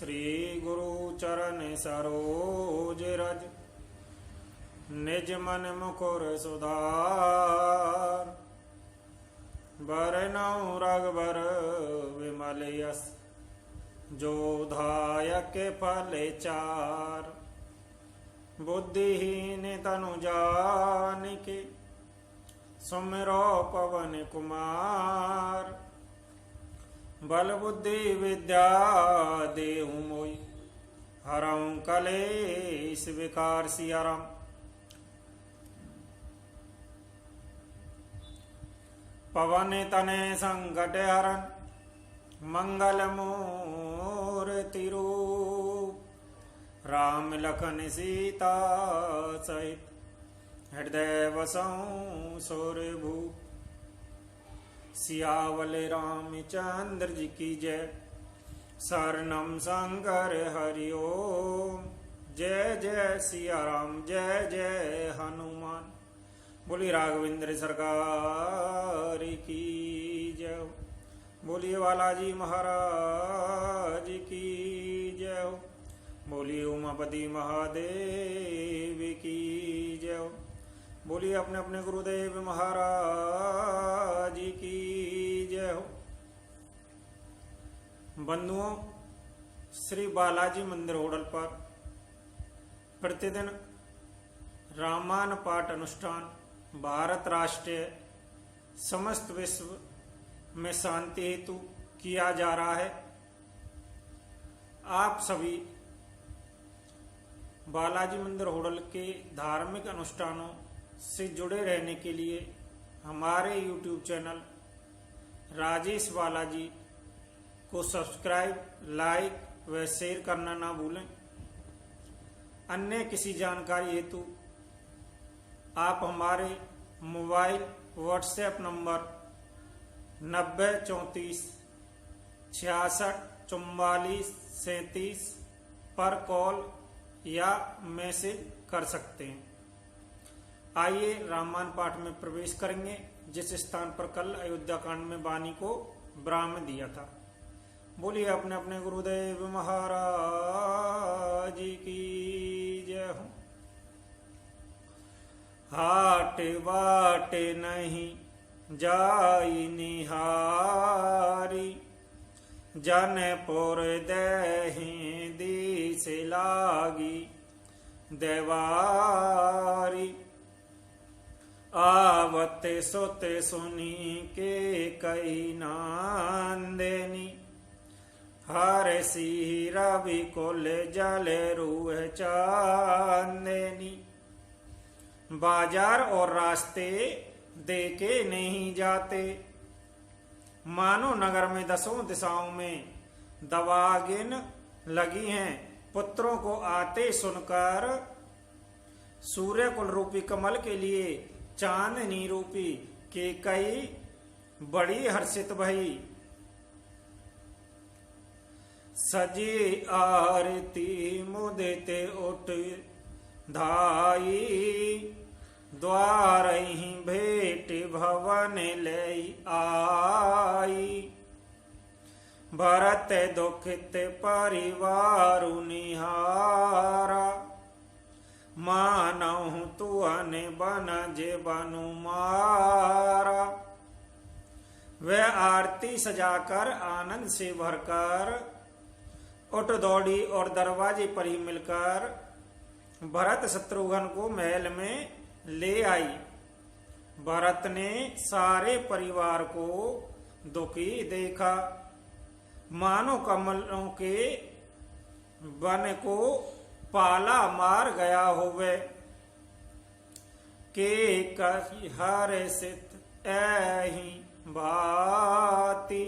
श्री गुरु चरण सरोज रज, निज मन मुकुर सुधार। बरनउँ रघुबर विमल यस, जो धायक फल चार। बुद्धिहीन तनु जानिके, सुमिरो पवन कुमार। बल बुद्धि विद्या देहु मोहि, हरऊँ कलेश विकार। सिया राम। पवन तनय संकट हरन, मंगल मूर्ति रूप। राम लखन सीता सहित, हृदय बसऊँ सुरभूप। सियावल रामचंद्र जी की जय, शरणम शंकर हरि ओम। जय जय सिया राम, जय जय हनुमान। बोलिए राघवेंद्र सरकार की जय हो। बोलिए बालाजी महाराज की जय हो। बोलिए उमापति महादेव की जय हो। बोलिए अपने अपने गुरुदेव महाराज की जय हो। बंधुओं, श्री बालाजी मंदिर होडल पर प्रतिदिन रामायण पाठ अनुष्ठान भारत राष्ट्रीय समस्त विश्व में शांति हेतु किया जा रहा है। आप सभी बालाजी मंदिर होडल के धार्मिक अनुष्ठानों से जुड़े रहने के लिए हमारे YouTube चैनल राजेश बालाजी को सब्सक्राइब, लाइक व शेयर करना ना भूलें। अन्य किसी जानकारी हेतु आप हमारे मोबाइल व्हाट्सएप नंबर 9034664437 पर कॉल या मैसेज कर सकते हैं। आइए रामायण पाठ में प्रवेश करेंगे, जिस स्थान पर कल अयोध्या कांड में वाणी को विराम दिया था। बोलिए अपने अपने गुरुदेव महाराज की जय हो। हाट बाट नहीं जाई निहारी, जनपुर देहि दिस लागी देवारी। आवते सोते सुनी के कई नंदिनी, हर सी रवि कुल जल रूह चांदनी। बाजार और रास्ते देखे नहीं जाते, मानो नगर में दसों दिशाओं में दवागिन लगी हैं। पुत्रों को आते सुनकर सूर्य कुल रूपी कमल के लिए चांदनी रूपी के कई बड़ी हर्षित भई। सजी आरती मुदित उठ धाई, द्वार ही भेट भवन ले आई। भरत दुखित परिवारु निहारा, मानहु तुअन बनज बनु मारा। वह आरती सजाकर आनंद से भरकर उठ दौड़ी और दरवाजे पर ही मिलकर भरत शत्रुघ्न को महल में ले आई। भरत ने सारे परिवार को दुखी देखा, मानो कमलों के वन को पाला मार गया होवे। के हर सित ऐही भांति,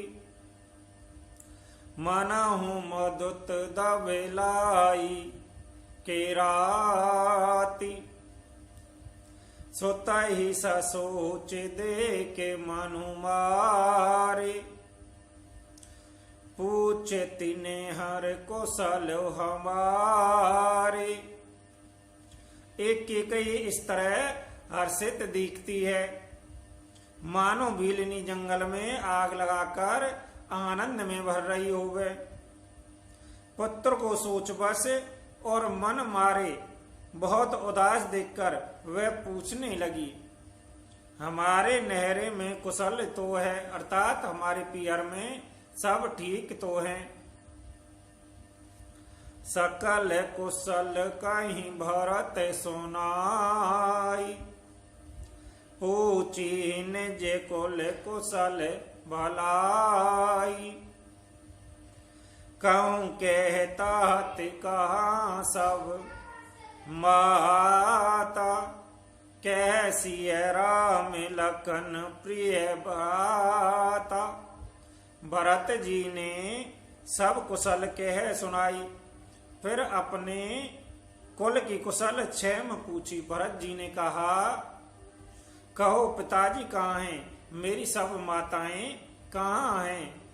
मनहु मदुत दबेलाई के राती। सोतहि ससोच दे के मनु मारे, पूछ तिने हर कुशल हमारे। एक एक इस तरह हर्षित दिखती है, मानो भीलनी जंगल में आग लगाकर आनंद में भर रही होवे। पुत्र को सोच बस और मन मारे बहुत उदास देखकर वह पूछने लगी, हमारे नहरे में कुशल तो है, अर्थात हमारे पियर में सब ठीक तो है। सकल कुशल कहीं भरत सुनाई, पूछी जे कुल कुशल भलाई। कहूँ कहता कहाँ सब माता, कैसी है राम लखन प्रिय बाता। भरत जी ने सब कुशल कह सुनाई, फिर अपने कुल की कुशल क्षेम पूछी। भरत जी ने कहा, कहो पिताजी कहाँ हैं, मेरी सब माताएं कहाँ हैं,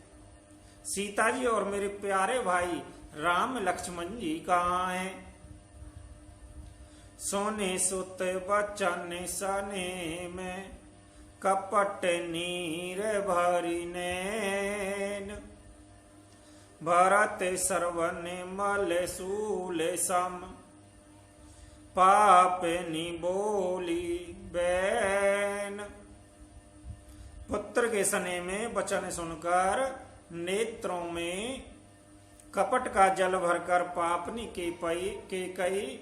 सीता जी और मेरे प्यारे भाई राम लक्ष्मण जी कहाँ हैं। सोने सुत बचन सने में, कपट नीर भरी नैन। भरत सर्वन मल सूल सम, पाप नि बोली बैन। पुत्र के सने में वचन सुनकर नेत्रों में कपट का जल भरकर पापनी के कई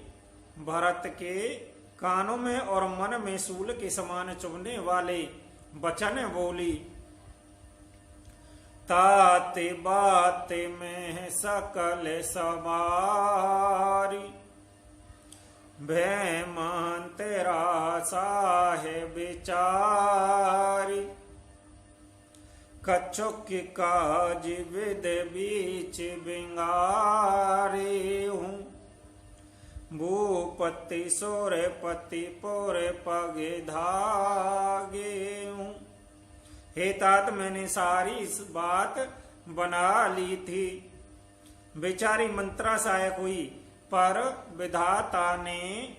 भरत के कानों में और मन में सूल के समान चुभने वाले वचन बोली। ताते बाते में सकल सवारी, भैमान तेरा साहे बिचारी। कछुक काज विद बीच बिंगारी हूँ, भूपति सोरपति पोर पगे धागे हूँ। हे तात, मैंने सारी इस बात बना ली थी, बेचारी मंत्रा सहायक हुई, पर विधाता ने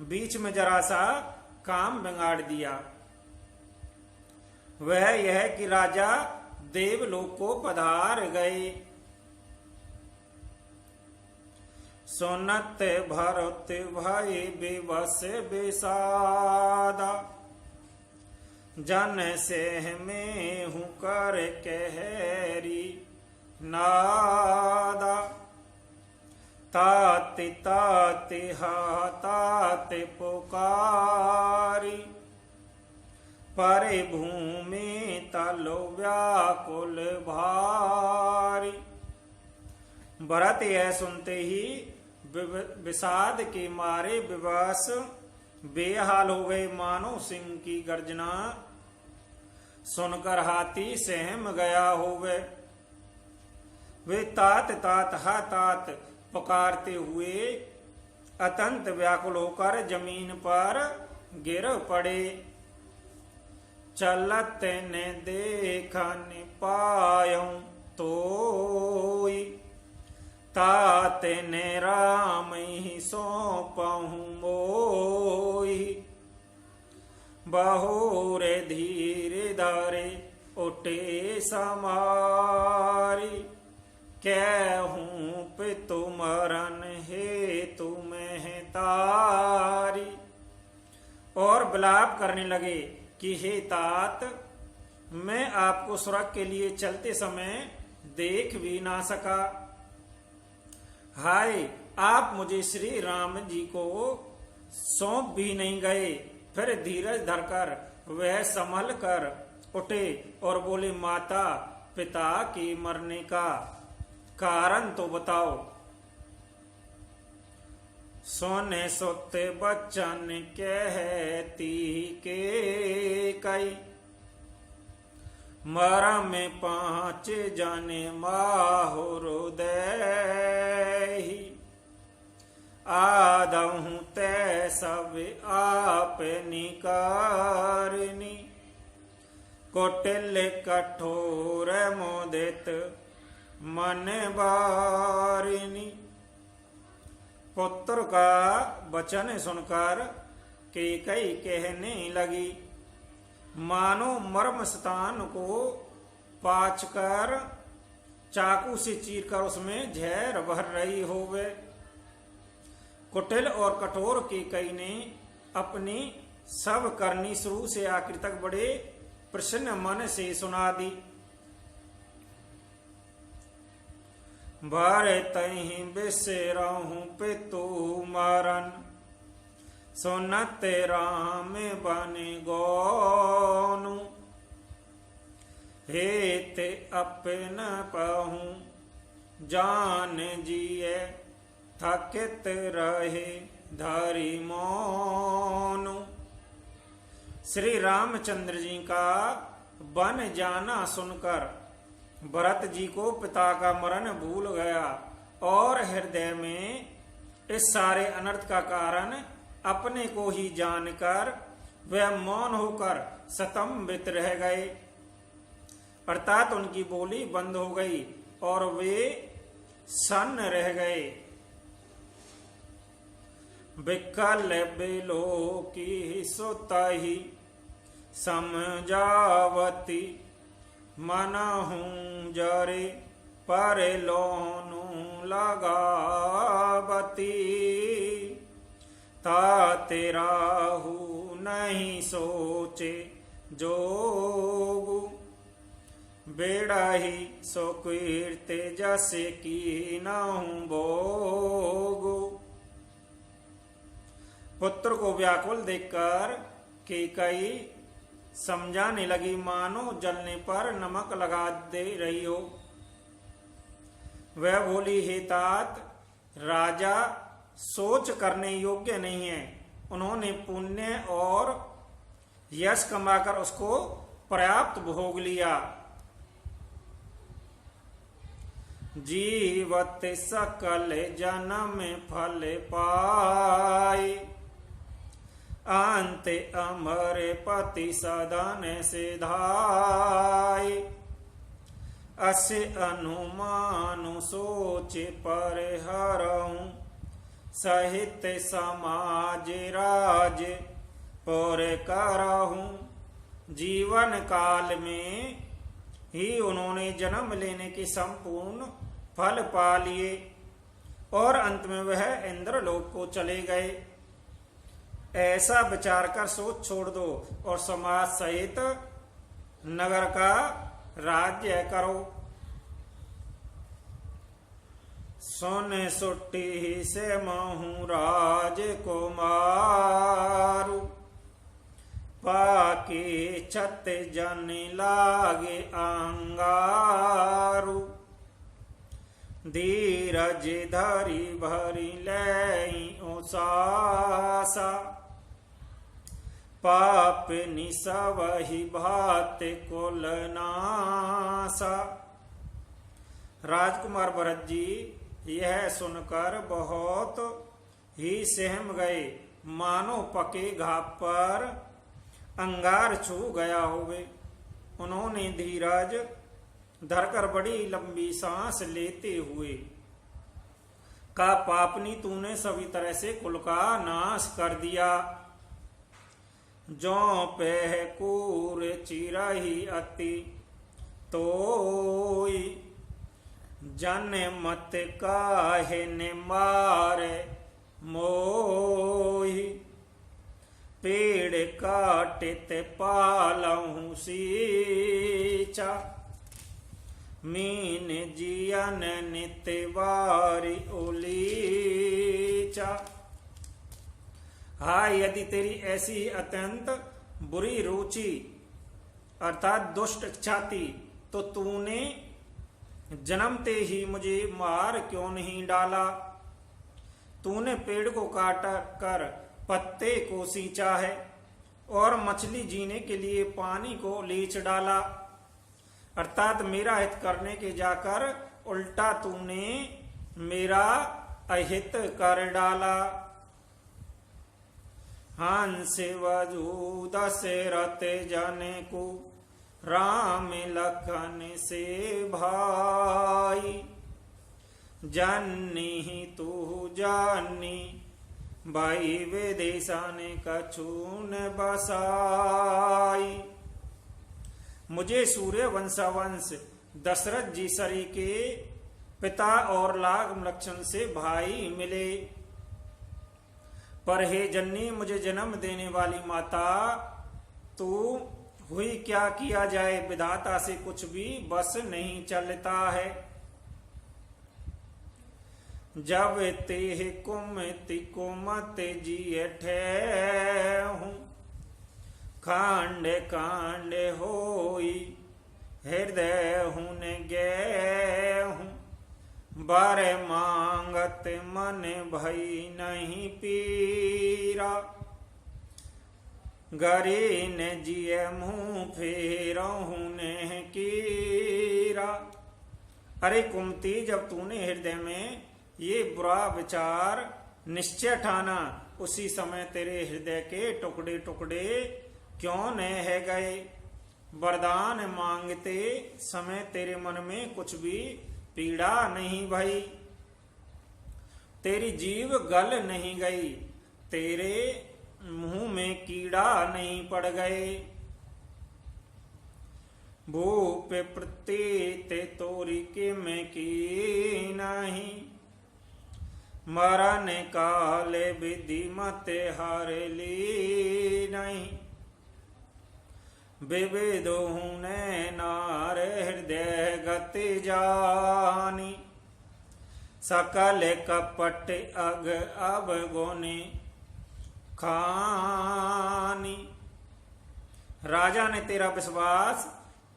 बीच में जरा सा काम बिगाड़ दिया। वह यह कि राजा देवलोक को पधार गए। सुनत भरत भय विवश विषादा, जन से में हूँ कर कहरी नादा। ताति ताति हा ताति पुकारी, परे भूमि तलो व्याकुल भारी। भरत यह सुनते ही विषाद के मारे विवश बेहाल हो गए, मानो सिंह की गर्जना सुनकर हाथी सहम गया हो गए। वे तात तात हा तात पुकारते हुए अत्यंत व्याकुल होकर जमीन पर गिर पड़े। चलत ने देखन पायों तोई, तात ने राम ही सौंपहूँ मोई। बहुरे धीरे धरे उठे समारी, कहूँ पितु मरन हेतु में तारी। और विलाप करने लगे कि हे तात, मैं आपको स्वर्ग के लिए चलते समय देख भी ना सका। हाय, आप मुझे श्री राम जी को सौंप भी नहीं गए। फिर धीरज धरकर वह संभल कर उठे और बोले, माता पिता के मरने का कारण तो बताओ। सोने सोते बच्चन कहती के कई, मरा में 5 जाने माहुर दे। आदहूँ तै सब आप निकारनी, कोटिल कठोर मोदित मन बारिनी। पुत्र का वचन सुनकर केकई कहने लगी, मानो मर्म स्थान को पाचकर चाकू से चीर कर उसमें जहर भर रही होवे। कुटिल और कठोर कैकेयी ने अपनी सब करनी शुरू से आखिर तक बड़े प्रसन्न मन से सुना दी। भरतहि बिसरहु पितु मरन, सुनत राम बन गौनु। हेत अपन पहु जान जिये, थकित रहे धरि मौनु। श्री रामचंद्र जी का बन जाना सुनकर भरत जी को पिता का मरण भूल गया और हृदय में इस सारे अनर्थ का कारण अपने को ही जानकर वह मौन होकर स्तंभित रह गए, अर्थात उनकी बोली बंद हो गई और वे सन्न रह गए। विकल बिलोकी सुतहि समझावती, मनहु जरे पर लोनु लगावती। ताते राहु नहीं सोचे जोगु, बेड़ाही सो कीर्ति जसे की नहु भोगु। पुत्र को व्याकुल देखकर कैकेयी समझाने लगी, मानो जलने पर नमक लगा दे रही हो। वह बोली, हे तात, राजा सोच करने योग्य नहीं है। उन्होंने पुण्य और यश कमाकर उसको पर्याप्त भोग लिया। जीवत सकल जन्म फल पाए, अंत अमर पति सदन से धाय। अस अनुमानु सोच पर हरऊं, सहित समाज राज पर करहूं। जीवन काल में ही उन्होंने जन्म लेने के संपूर्ण फल पा लिए और अंत में वह इंद्रलोक को चले गए। ऐसा विचार कर सोच छोड़ दो और समाज सहित नगर का राज्य करो। सुन सुट्टी से महु राज कुमारु, पाके छत जन लागे अंगारु। धीरज धरी भरी लई उसासा, पाप निसवहि भात कुल नासा। राजकुमार भरत जी यह सुनकर बहुत ही सहम गए, मानो पके घाप पर अंगार छू गया होवे। उन्होंने धीरज धरकर बड़ी लंबी सांस लेते हुए कहा, पापनी, तूने सभी तरह से कुल का नाश कर दिया। जो पह कूर चिरही अति तोई, जन मत काहे ने मारे मोही। पेड़ काटित पालहु सींचा, मीन जियन नित वारी उलीचा। हाय, यदि तेरी ऐसी अत्यंत बुरी रुचि अर्थात दुष्ट इच्छा थी तो तूने जन्मते ही मुझे मार क्यों नहीं डाला। तूने पेड़ को काट कर पत्ते को सींचा है और मछली जीने के लिए पानी को लीच डाला, अर्थात मेरा हित करने के जाकर उल्टा तूने मेरा अहित कर डाला। हंस वजू दशरथ जन को, राम लखन से भाई। जानी तू जानी, भाई विदेशन कछून बसाई। मुझे सूर्य वंशावंश दशरथ जी सरी के पिता और राम लक्ष्मण से भाई मिले। पर हे जननी, मुझे जन्म देने वाली माता, तू हुई क्या किया जाए, विधाता से कुछ भी बस नहीं चलता है। जब ते कुमति कुमत जिय ठहूं, खांड कांड होई हृदय हुन गेहूं। बार मांगत मन भई नहीं पीरा, गरी ने जिय मुंह फेरहूं ने कीरा। अरे कुमति, जब तूने हृदय में ये बुरा विचार निश्चय ठाना, उसी समय तेरे हृदय के टुकड़े टुकड़े क्यों न है गए। वरदान मांगते समय तेरे मन में कुछ भी पीड़ा नहीं भई, तेरी जीव गल नहीं गई, तेरे मुंह में कीड़ा नहीं पड़ गए। भूप प्रतीत तोरी के में की नहीं, मरण काले विधि मत हार ली नहीं। विविध ने नार हृदय गति जानी, सकल कपट अग अब गोने खानी। राजा ने तेरा विश्वास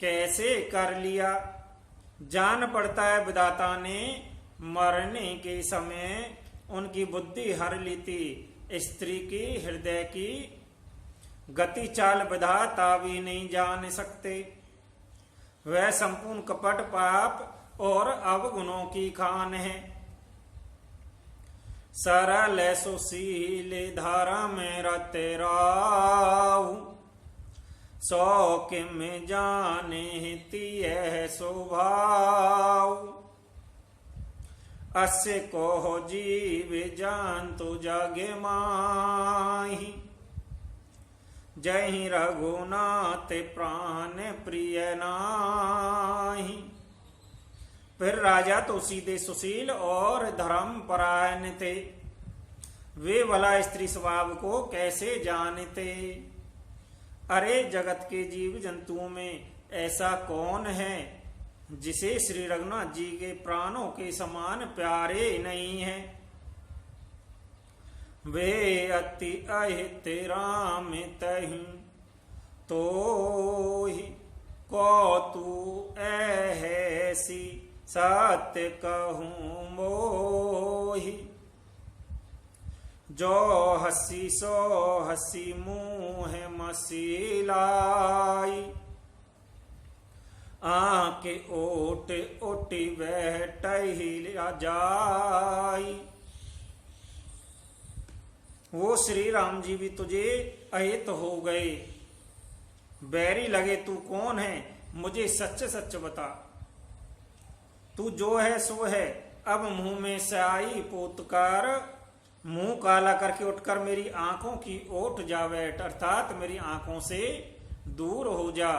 कैसे कर लिया, जान पड़ता है विधाता ने मरने के समय उनकी बुद्धि हर ली थी। स्त्री की हृदय की गति चाल विधाता भी नहीं जान सकते। वह संपूर्ण कपट पाप और अवगुणों की खान है। सरल सुशील धारा में रते राहु, शौक में जाने तिय स्वभाव। अस्य को जीव जान तो जागे माही, जय रघुनाथ प्राण प्रिय नाही। फिर राजा तो सीधे सुशील और धर्म परायण थे, वे भला स्त्री स्वभाव को कैसे जानते। अरे जगत के जीव जंतुओं में ऐसा कौन है जिसे श्री रघुनाथ जी के प्राणों के समान प्यारे नहीं है। वे अति अहित राम तहि तो ही को तू ऐसी सत्य कहूं मोहि। जो हसी सो हसी मुँह मसीलाई, आके ओट ओटी बैठही जाई। वो श्री राम जी भी तुझे अहित हो गए, बैरी लगे। तू कौन है, मुझे सच सच बता। तू जो है सो है। अब मुंह में स्याही पोतकार मुंह काला करके उठकर मेरी आंखों की ओट जा बैठ, अर्थात मेरी आंखों से दूर हो जा।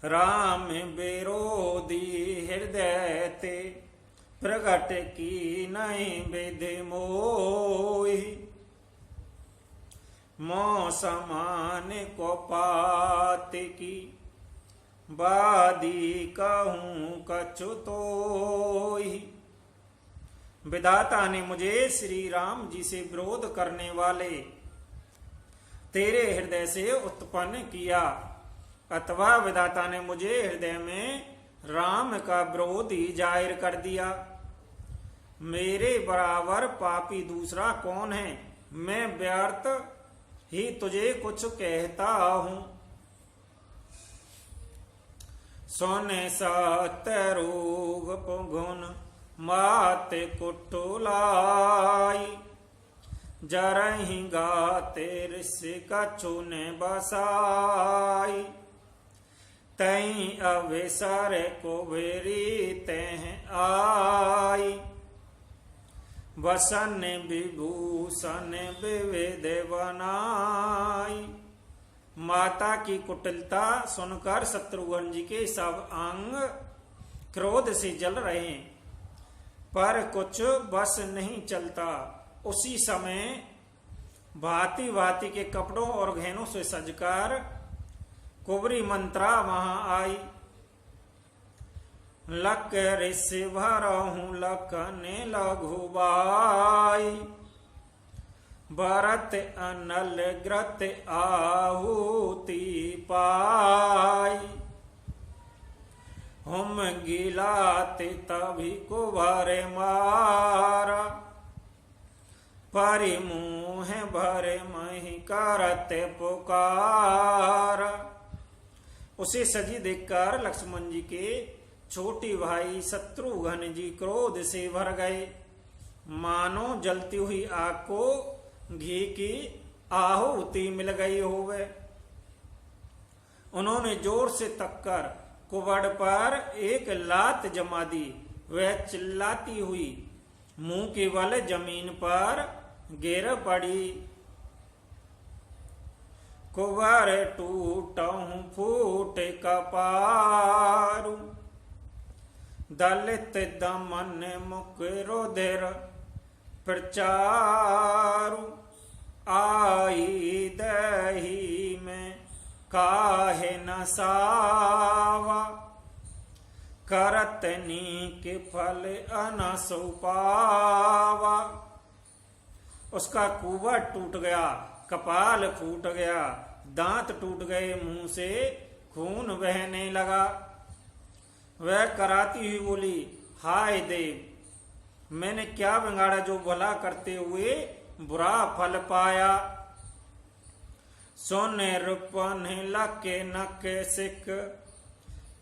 राम विरोधी हृदय ते प्रगट की नहीं विधि मोहि। मो समान को पात की बादी कहूं कछु तोहि। विधाता ने मुझे श्री राम जी से विरोध करने वाले तेरे हृदय से उत्पन्न किया, अथवा विधाता ने मुझे हृदय में राम का विरोध ही जाहिर कर दिया। मेरे बराबर पापी दूसरा कौन है, मैं व्यर्थ ही तुझे कुछ कहता हूं। सोने सतरूग पुगुन मात कुटुलाई। जरही गाते ऋषि कछु ने बसाई। तई अवसर को बेरी तह आई। वसन विभूषण विविध बनाई। माता की कुटिलता सुनकर शत्रुघ्न जी के सब अंग क्रोध से जल रहे, पर कुछ बस नहीं चलता। उसी समय भांति भांति के कपड़ों और गहनों से सजकर कुबरी मंत्रा वहां आई। लक ऋषि भरहूं लखने लघुबाई, भरत अनल ग्रत आहुति पाई। हम गिलाते तभी कुबर मारा, परिमुह भरे मही करते पुकारा। उसे सजी देखकर लक्ष्मण जी के छोटे भाई शत्रुघ्न जी क्रोध से भर गए, मानो जलती हुई आग को घी की आहुति मिल गई होवे। उन्होंने जोर से तककर कुबड़ पर एक लात जमा दी। वह चिल्लाती हुई मुंह के बल जमीन पर गिर पड़ी। कुबर टूटहूं फूट कपारू, दलित दमन मुख रुधिर प्रचारु। आई दही में काहे न सावा, करतनी के फल अनसु पावा। उसका कुबर टूट गया, कपाल फूट गया, दांत टूट गए, मुंह से खून बहने लगा। वह कराती हुई बोली, हाय देव, मैंने क्या बिगाड़ा जो भला करते हुए बुरा फल पाया। सोने रूपन लके नके सिक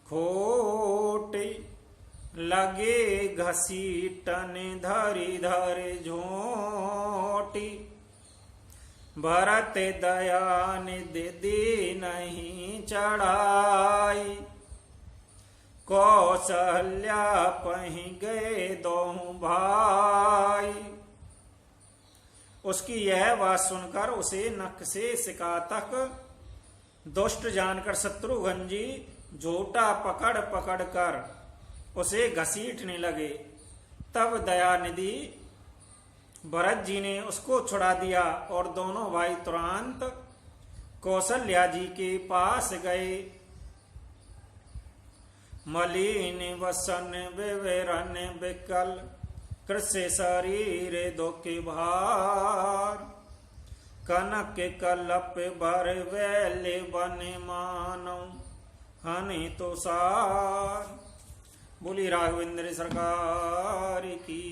खोटी, लगे घसीटन धरी धरे झोटी। भरत दया निधि दी नहीं चढ़ाई, कौशल्या पही गए दोहू भाई। उसकी यह बात सुनकर उसे नख से सिका तक दुष्ट जानकर शत्रुघ्न जी झोटा पकड़ पकड़ कर उसे घसीटने लगे। तब दयानिधि भरत जी ने उसको छुड़ा दिया और दोनों भाई तुरंत कौशल्या जी के पास गए। मलिन वसन विवरण विकल, कृष्य शरीर दुख भार। कनक कलप भर वैल बन मानव, हनि तुषार। बोली राघवेंद्र सरकार की।